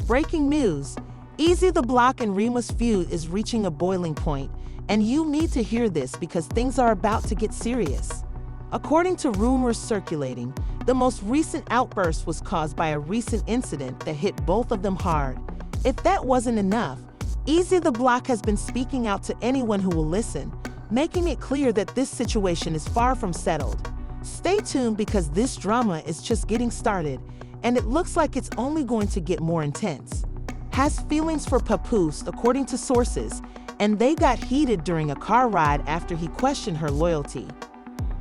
Breaking news: Eazy The Block and Rema's feud is reaching a boiling point, and you need to hear this because things are about to get serious. According to rumors circulating, the most recent outburst was caused by a recent incident that hit both of them hard. If that wasn't enough, Eazy The Block has been speaking out to anyone who will listen, making it clear that this situation is far from settled. Stay tuned because this drama is just getting started, and it looks like it's only going to get more intense. Has feelings for Papoose, according to sources, and they got heated during a car ride after he questioned her loyalty.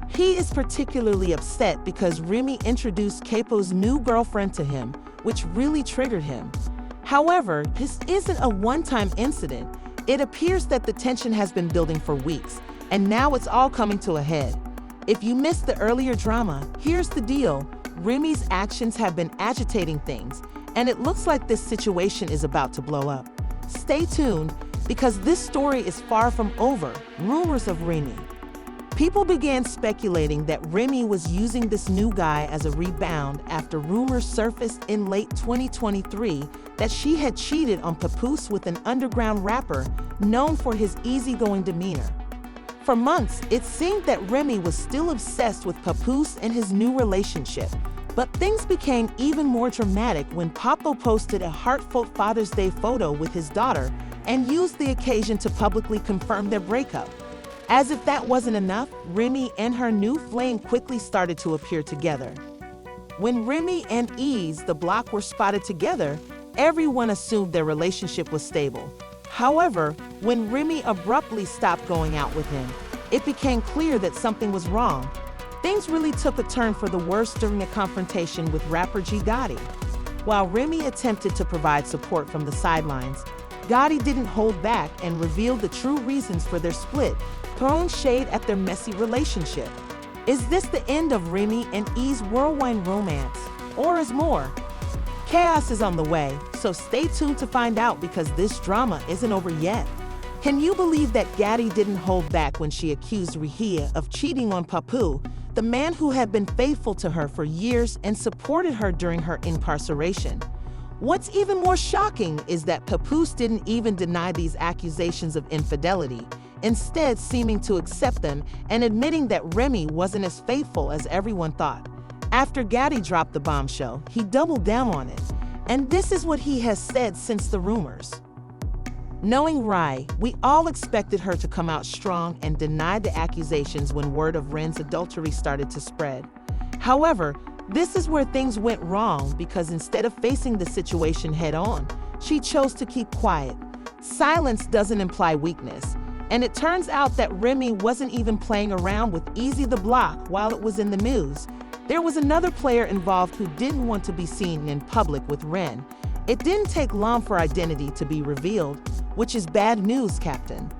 He is particularly upset because Remy introduced Capo's new girlfriend to him, which really triggered him. However, this isn't a one-time incident. It appears that the tension has been building for weeks, and now it's all coming to a head. If you missed the earlier drama, here's the deal. Remy's actions have been agitating things, and it looks like this situation is about to blow up. Stay tuned, because this story is far from over. Rumors of Remy. People began speculating that Remy was using this new guy as a rebound after rumors surfaced in late 2023 that she had cheated on Papoose with an underground rapper known for his easygoing demeanor. For months, it seemed that Remy was still obsessed with Papoose and his new relationship, but things became even more dramatic when Papo posted a heartfelt Father's Day photo with his daughter and used the occasion to publicly confirm their breakup. As if that wasn't enough, Remy and her new flame quickly started to appear together. When Remy and Eazy The Block were spotted together, everyone assumed their relationship was stable. However, when Remy abruptly stopped going out with him, it became clear that something was wrong. Things really took a turn for the worse during a confrontation with rapper G Gotti. While Remy attempted to provide support from the sidelines, Gotti didn't hold back and revealed the true reasons for their split, throwing shade at their messy relationship. Is this the end of Remy and Eazy's whirlwind romance, or is more? Chaos is on the way, so stay tuned to find out because this drama isn't over yet. Can you believe that Gotti didn't hold back when she accused Rehia of cheating on Papoose, the man who had been faithful to her for years and supported her during her incarceration? What's even more shocking is that Papoose didn't even deny these accusations of infidelity, instead seeming to accept them and admitting that Remy wasn't as faithful as everyone thought. After Gotti dropped the bombshell, he doubled down on it, and this is what he has said since the rumors. Knowing Rai, we all expected her to come out strong and deny the accusations when word of Ren's adultery started to spread. However, this is where things went wrong because instead of facing the situation head-on, she chose to keep quiet. Silence doesn't imply weakness, and it turns out that Remy wasn't even playing around with Eazy The Block while it was in the news. There was another player involved who didn't want to be seen in public with Ren. It didn't take long for identity to be revealed, which is bad news, Captain.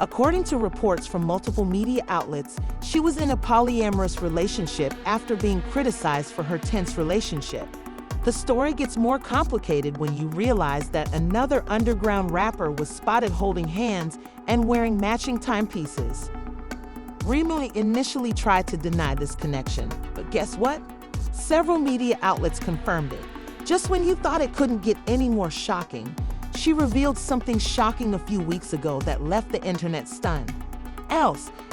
According to reports from multiple media outlets, she was in a polyamorous relationship after being criticized for her tense relationship. The story gets more complicated when you realize that another underground rapper was spotted holding hands and wearing matching timepieces. Remy initially tried to deny this connection, but guess what? Several media outlets confirmed it. Just when you thought it couldn't get any more shocking, she revealed something shocking a few weeks ago that left the internet stunned.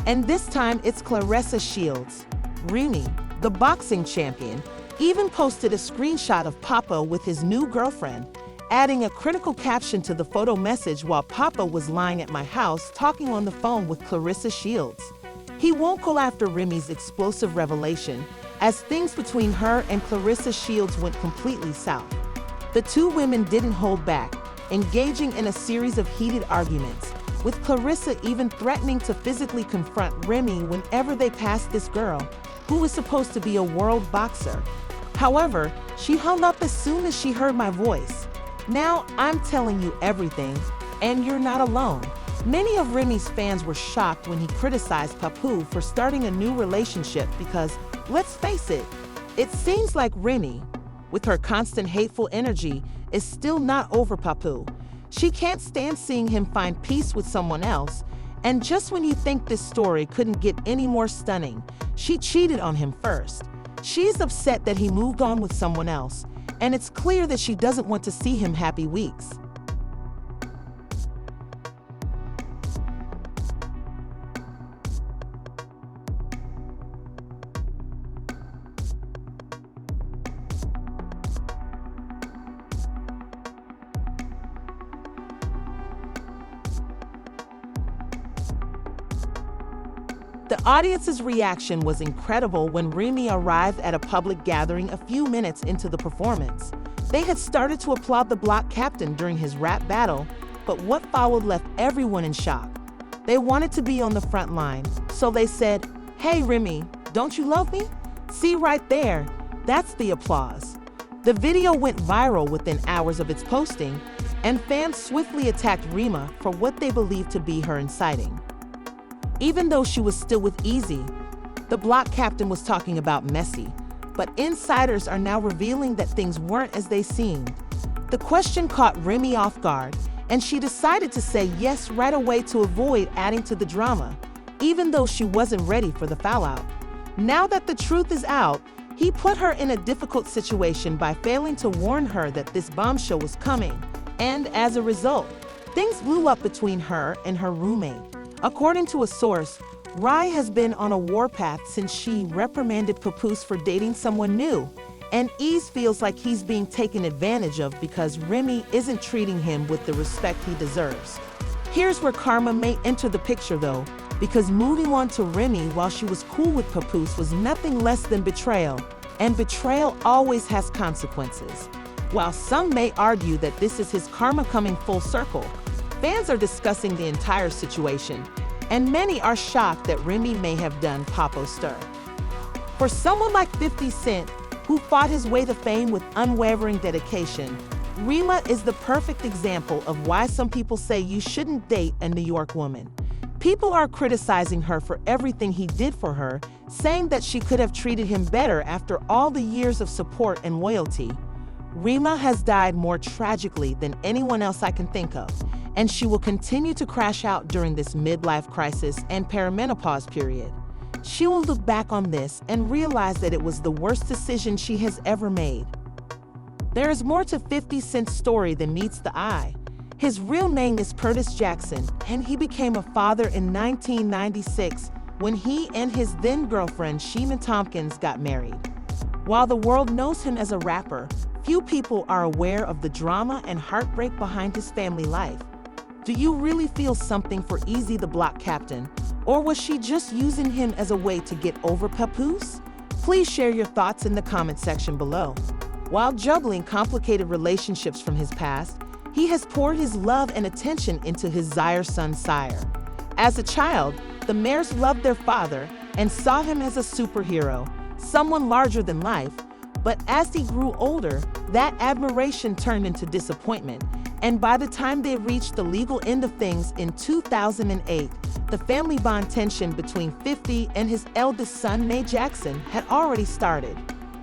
And this time it's Claressa Shields. Remy, the boxing champion, even posted a screenshot of Papo with his new girlfriend, adding a critical caption to the photo message while Papo was lying at my house talking on the phone with Claressa Shields. He won't go after Remy's explosive revelation, as things between her and Claressa Shields went completely south. The two women didn't hold back, engaging in a series of heated arguments, with Claressa even threatening to physically confront Remy whenever they passed this girl, who was supposed to be a world boxer. However, she hung up as soon as she heard my voice. Now I'm telling you everything, and you're not alone. Many of Remy's fans were shocked when he criticized Papoose for starting a new relationship because, let's face it, it seems like Remy, with her constant hateful energy, is still not over Papoose. She can't stand seeing him find peace with someone else, and just when you think this story couldn't get any more stunning, she cheated on him first. She's upset that he moved on with someone else, and it's clear that she doesn't want to see him happy weeks. The audience's reaction was incredible when Remy arrived at a public gathering a few minutes into the performance. They had started to applaud the Block Captain during his rap battle, but what followed left everyone in shock. They wanted to be on the front line, so they said, "Hey Remy, don't you love me? See right there, that's the applause." The video went viral within hours of its posting, and fans swiftly attacked Remy Ma for what they believed to be her inciting. Even though she was still with Eazy, the Block Captain was talking about messy, but insiders are now revealing that things weren't as they seemed. The question caught Remy off guard, and she decided to say yes right away to avoid adding to the drama, even though she wasn't ready for the fallout. Now that the truth is out, he put her in a difficult situation by failing to warn her that this bombshell was coming, and as a result, things blew up between her and her roommate. According to a source, Rye has been on a warpath since she reprimanded Papoose for dating someone new, and Eazy feels like he's being taken advantage of because Remy isn't treating him with the respect he deserves. Here's where karma may enter the picture though, because moving on to Remy while she was cool with Papoose was nothing less than betrayal, and betrayal always has consequences. While some may argue that this is his karma coming full circle, fans are discussing the entire situation, and many are shocked that Remy may have done Papo stir. For someone like 50 Cent, who fought his way to fame with unwavering dedication, Remy Ma is the perfect example of why some people say you shouldn't date a New York woman. People are criticizing her for everything he did for her, saying that she could have treated him better after all the years of support and loyalty. Remy Ma has died more tragically than anyone else I can think of, and she will continue to crash out during this midlife crisis and perimenopause period. She will look back on this and realize that it was the worst decision she has ever made. There is more to 50 Cent's story than meets the eye. His real name is Curtis Jackson, and he became a father in 1996 when he and his then-girlfriend Sheena Tompkins got married. While the world knows him as a rapper, few people are aware of the drama and heartbreak behind his family life. Do you really feel something for Eazy the Block Captain, or was she just using him as a way to get over Papoose? Please share your thoughts in the comment section below. While juggling complicated relationships from his past, he has poured his love and attention into his Zaire son Sire. As a child, the Mayers loved their father and saw him as a superhero, someone larger than life, but as he grew older, that admiration turned into disappointment, and by the time they reached the legal end of things in 2008, the family bond tension between 50 and his eldest son, May Jackson, had already started.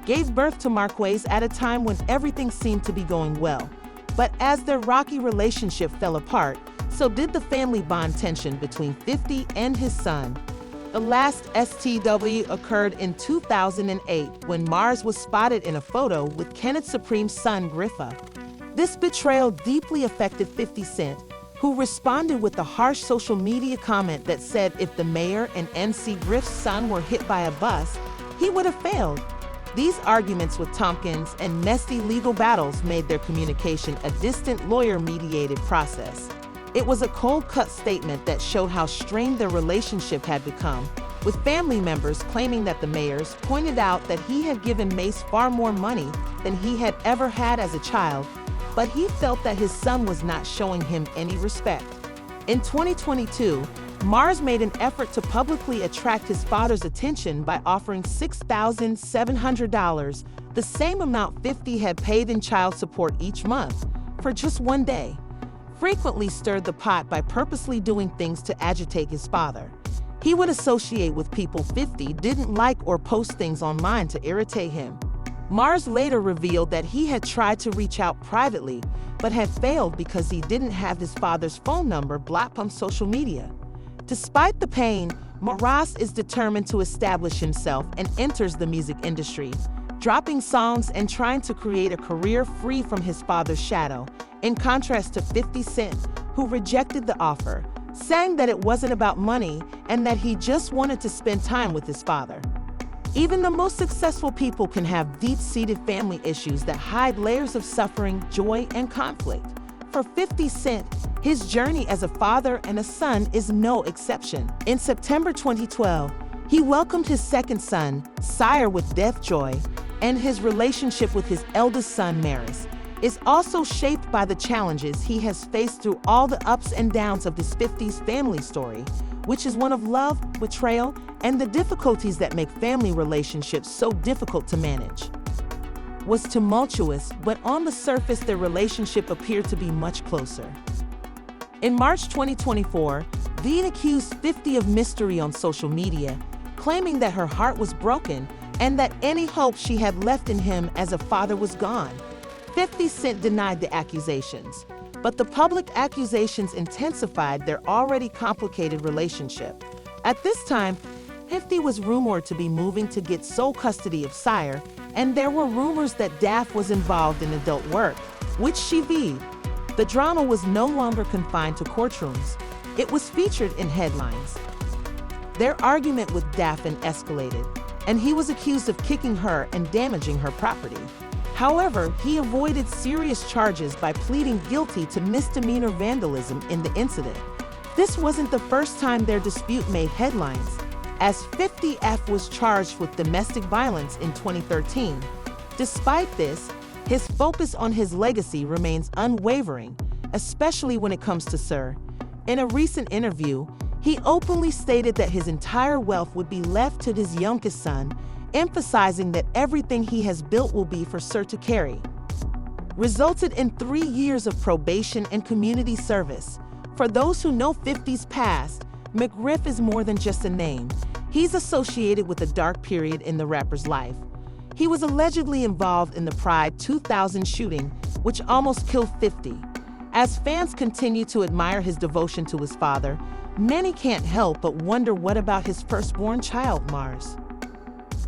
Gave birth to Marquez at a time when everything seemed to be going well. But as their rocky relationship fell apart, so did the family bond tension between 50 and his son. The last STW occurred in 2008 when Mars was spotted in a photo with Kenneth Supreme's son, Griffa. This betrayal deeply affected 50 Cent, who responded with a harsh social media comment that said if the mayor and NC Griff's son were hit by a bus, he would have failed. These arguments with Tompkins and messy legal battles made their communication a distant lawyer-mediated process. It was a cold-cut statement that showed how strained their relationship had become, with family members claiming that the Mayers pointed out that he had given Mace far more money than he had ever had as a child, but he felt that his son was not showing him any respect. In 2022, Mars made an effort to publicly attract his father's attention by offering $6,700, the same amount 50 had paid in child support each month, for just one day. Frequently stirred the pot by purposely doing things to agitate his father. He would associate with people 50 didn't like or post things online to irritate him. Mars later revealed that he had tried to reach out privately, but had failed because he didn't have his father's phone number blocked on social media. Despite the pain, Mars is determined to establish himself and enters the music industry, dropping songs and trying to create a career free from his father's shadow, in contrast to 50 Cent, who rejected the offer, saying that it wasn't about money and that he just wanted to spend time with his father. Even the most successful people can have deep-seated family issues that hide layers of suffering, joy, and conflict. For 50 Cent, his journey as a father and a son is no exception. In September 2012, he welcomed his second son, Sire, with death joy, and his relationship with his eldest son, Maris, is also shaped by the challenges he has faced through all the ups and downs of his 50s family story, which is one of love, betrayal, and the difficulties that make family relationships so difficult to manage. Was tumultuous, but on the surface their relationship appeared to be much closer. In March 2024, Veen accused 50 of mystery on social media, claiming that her heart was broken and that any hope she had left in him as a father was gone. 50 Cent denied the accusations, but the public accusations intensified their already complicated relationship. At this time, 50 was rumored to be moving to get sole custody of Sire, and there were rumors that Daff was involved in adult work, which she viewed. The drama was no longer confined to courtrooms. It was featured in headlines. Their argument with Daffin escalated, and he was accused of kicking her and damaging her property. However, he avoided serious charges by pleading guilty to misdemeanor vandalism in the incident. This wasn't the first time their dispute made headlines, as 50F was charged with domestic violence in 2013. Despite this, his focus on his legacy remains unwavering, especially when it comes to Sir. In a recent interview, he openly stated that his entire wealth would be left to his youngest son, emphasizing that everything he has built will be for Sir to carry. Resulted in 3 years of probation and community service. For those who know 50's past, McGriff is more than just a name. He's associated with a dark period in the rapper's life. He was allegedly involved in the Pride 2000 shooting, which almost killed 50. As fans continue to admire his devotion to his father, many can't help but wonder what about his firstborn child, Mars.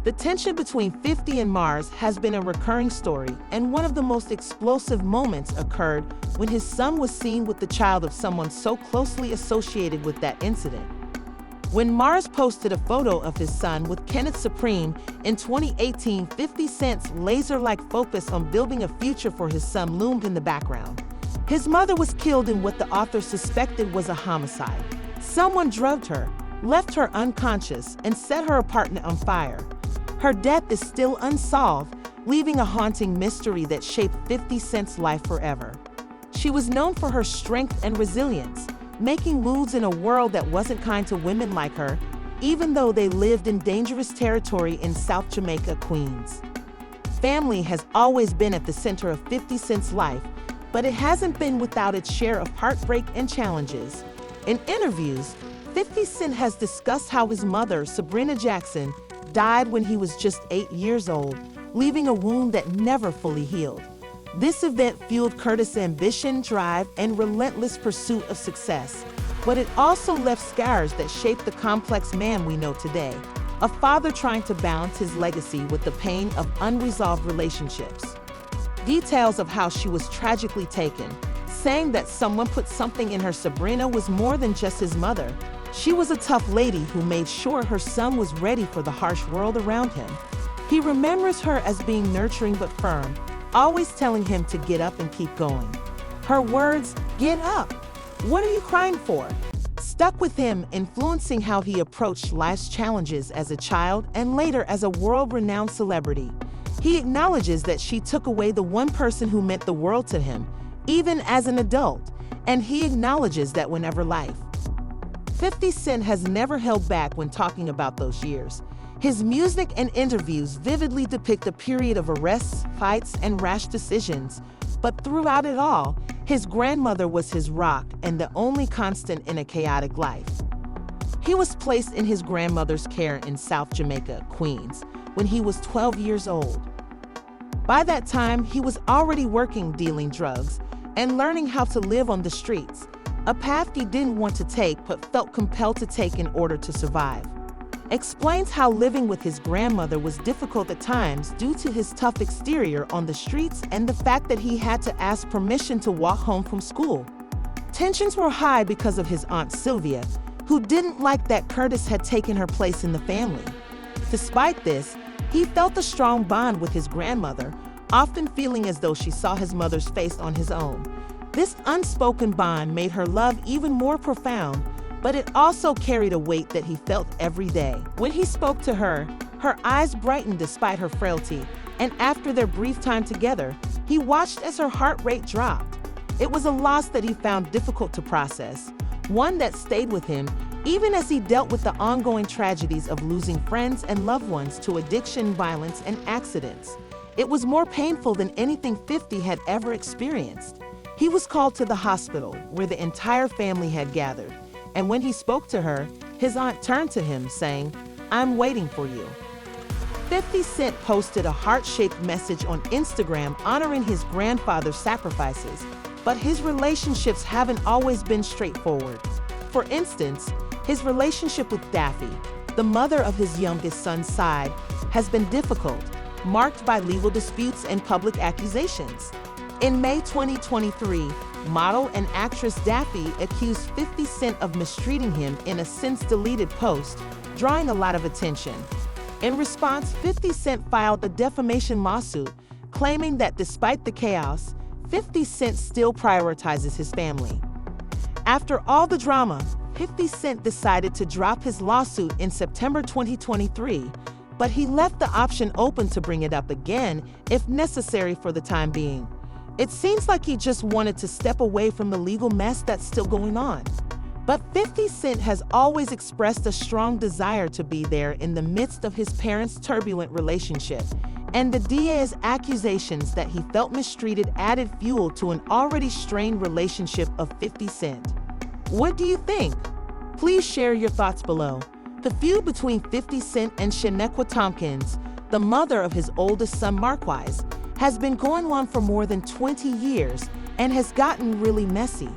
The tension between 50 and Mars has been a recurring story, and one of the most explosive moments occurred when his son was seen with the child of someone so closely associated with that incident. When Mars posted a photo of his son with Kenneth Supreme in 2018, 50 Cent's laser-like focus on building a future for his son loomed in the background. His mother was killed in what the author suspected was a homicide. Someone drugged her, left her unconscious, and set her apartment on fire. Her death is still unsolved, leaving a haunting mystery that shaped 50 Cent's life forever. She was known for her strength and resilience, making moves in a world that wasn't kind to women like her, even though they lived in dangerous territory in South Jamaica, Queens. Family has always been at the center of 50 Cent's life, but it hasn't been without its share of heartbreak and challenges. In interviews, 50 Cent has discussed how his mother, Sabrina Jackson, died when he was just 8 years old, leaving a wound that never fully healed. This event fueled Curtis' ambition, drive, and relentless pursuit of success, but it also left scars that shaped the complex man we know today, a father trying to balance his legacy with the pain of unresolved relationships. Details of how she was tragically taken, saying that someone put something in her. Sabrina was more than just his mother. She was a tough lady who made sure her son was ready for the harsh world around him. He remembers her as being nurturing but firm, always telling him to get up and keep going. Her words, "Get up! What are you crying for?" stuck with him, influencing how he approached life's challenges as a child and later as a world-renowned celebrity. He acknowledges that she took away the one person who meant the world to him, even as an adult, and he acknowledges that whenever life. 50 Cent has never held back when talking about those years. His music and interviews vividly depict a period of arrests, fights, and rash decisions. But throughout it all, his grandmother was his rock and the only constant in a chaotic life. He was placed in his grandmother's care in South Jamaica, Queens, when he was 12 years old. By that time, he was already working dealing drugs and learning how to live on the streets, a path he didn't want to take but felt compelled to take in order to survive. explains how living with his grandmother was difficult at times due to his tough exterior on the streets and the fact that he had to ask permission to walk home from school. Tensions were high because of his Aunt Sylvia, who didn't like that Curtis had taken her place in the family. Despite this, he felt a strong bond with his grandmother, often feeling as though she saw his mother's face on his own. This unspoken bond made her love even more profound, but it also carried a weight that he felt every day. When he spoke to her, her eyes brightened despite her frailty, and after their brief time together, he watched as her heart rate dropped. It was a loss that he found difficult to process, one that stayed with him even as he dealt with the ongoing tragedies of losing friends and loved ones to addiction, violence, and accidents. It was more painful than anything 50 had ever experienced. He was called to the hospital, where the entire family had gathered, and when he spoke to her, his aunt turned to him, saying, "I'm waiting for you." 50 Cent posted a heart-shaped message on Instagram honoring his grandfather's sacrifices, but his relationships haven't always been straightforward. For instance, his relationship with Daffy, the mother of his youngest son's side, has been difficult, marked by legal disputes and public accusations. In May 2023, model and actress Daffy accused 50 Cent of mistreating him in a since-deleted post, drawing a lot of attention. In response, 50 Cent filed a defamation lawsuit, claiming that despite the chaos, 50 Cent still prioritizes his family. After all the drama, 50 Cent decided to drop his lawsuit in September 2023, but he left the option open to bring it up again if necessary for the time being. It seems like he just wanted to step away from the legal mess that's still going on. But 50 Cent has always expressed a strong desire to be there in the midst of his parents' turbulent relationship, and the DA's accusations that he felt mistreated added fuel to an already strained relationship of 50 Cent. What do you think? Please share your thoughts below. The feud between 50 Cent and Shanequa Tompkins, the mother of his oldest son Marquise, has been going on for more than 20 years and has gotten really messy.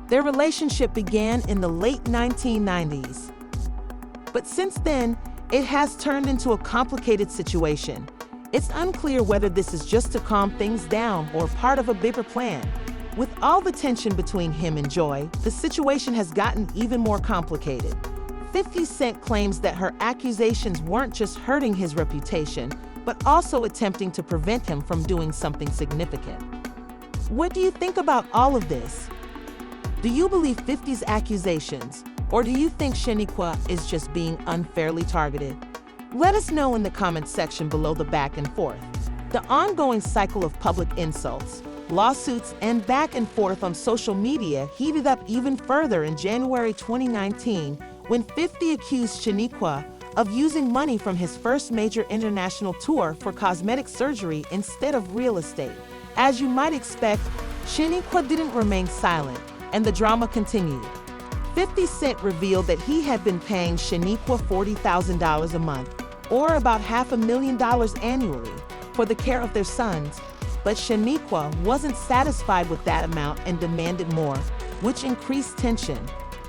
Their relationship began in the late 1990s. But since then, it has turned into a complicated situation. It's unclear whether this is just to calm things down or part of a bigger plan. With all the tension between him and Joy, the situation has gotten even more complicated. 50 Cent claims that her accusations weren't just hurting his reputation, but also attempting to prevent him from doing something significant. What do you think about all of this? Do you believe 50's accusations, or do you think Shanequa is just being unfairly targeted? Let us know in the comments section below. The back and forth. The ongoing cycle of public insults, lawsuits, and back and forth on social media heated up even further in January 2019 when 50 accused Shanequa of using money from his first major international tour for cosmetic surgery instead of real estate. As you might expect, Shanequa didn't remain silent, and the drama continued. 50 Cent revealed that he had been paying Shanequa $40,000 a month, or about $500,000 annually, for the care of their sons, but Shanequa wasn't satisfied with that amount and demanded more, which increased tension.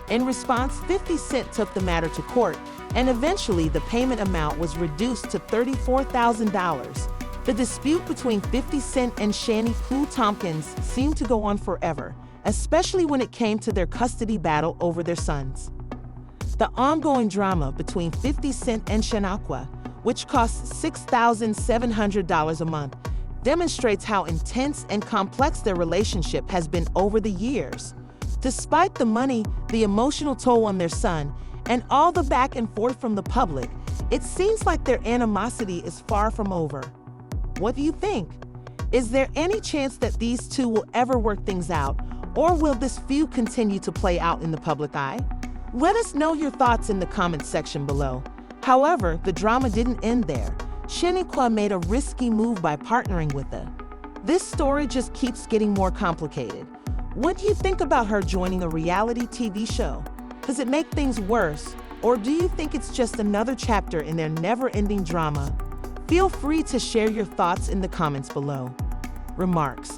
In response, 50 Cent took the matter to court, and eventually the payment amount was reduced to $34,000. The dispute between 50 Cent and Shanequa Tompkins seemed to go on forever, especially when it came to their custody battle over their sons. The ongoing drama between 50 Cent and Shanequa, which costs $6,700 a month, demonstrates how intense and complex their relationship has been over the years. Despite the money, the emotional toll on their son, and all the back and forth from the public, it seems like their animosity is far from over. What do you think? Is there any chance that these two will ever work things out, or will this feud continue to play out in the public eye? Let us know your thoughts in the comments section below. However, the drama didn't end there. Shanequa made a risky move by partnering with her. This story just keeps getting more complicated. What do you think about her joining a reality TV show? Does it make things worse, or do you think it's just another chapter in their never-ending drama? Feel free to share your thoughts in the comments below. Remarks.